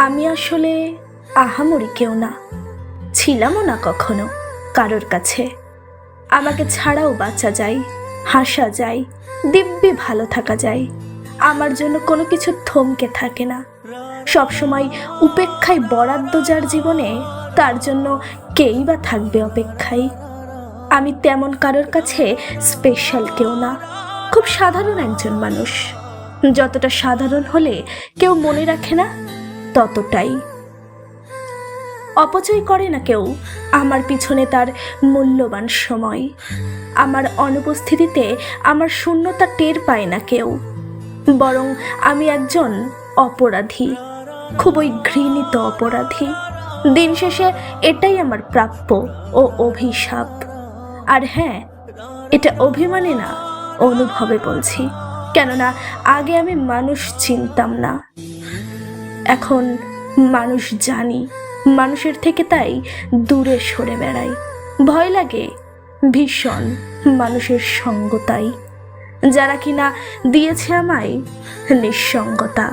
আমি আসলে আহামরি কেউ না, ছিলামও না কখনো কারোর কাছে। আমাকে ছাড়াও বাঁচা যায়, হাসা যায়, দিব্যি ভালো থাকা যায়। আমার জন্য কোনো কিছু থমকে থাকে না। সবসময় উপেক্ষায় বরাদ্দ যার জীবনে, তার জন্য কেই বা থাকবে অপেক্ষায়। আমি তেমন কারোর কাছে স্পেশাল কেউ না, খুব সাধারণ একজন মানুষ। যতটা সাধারণ হলে কেউ মনে রাখে না, ততটাই। অপচয় করে না কেউ আমার পিছনে তার মূল্যবান সময়। আমার অনুপস্থিতিতে আমার শূন্যতা টের পায় না কেউ। বরং আমি একজন অপরাধী, খুবই ঘৃণিত অপরাধী। দিন শেষে এটাই আমার প্রাপ্য ও অভিশাপ। আর হ্যাঁ, এটা অভিমানে না, অনুভবে বলছি। কেননা আগে আমি মানুষ চিনতাম না, এখন মানুষ জানি। মানুষের থেকে তাই দূরে সরে বেড়াই। ভয় লাগে ভীষণ মানুষের সঙ্গতাই, যারা কিনা দিয়েছে আমায় নিঃসঙ্গতা।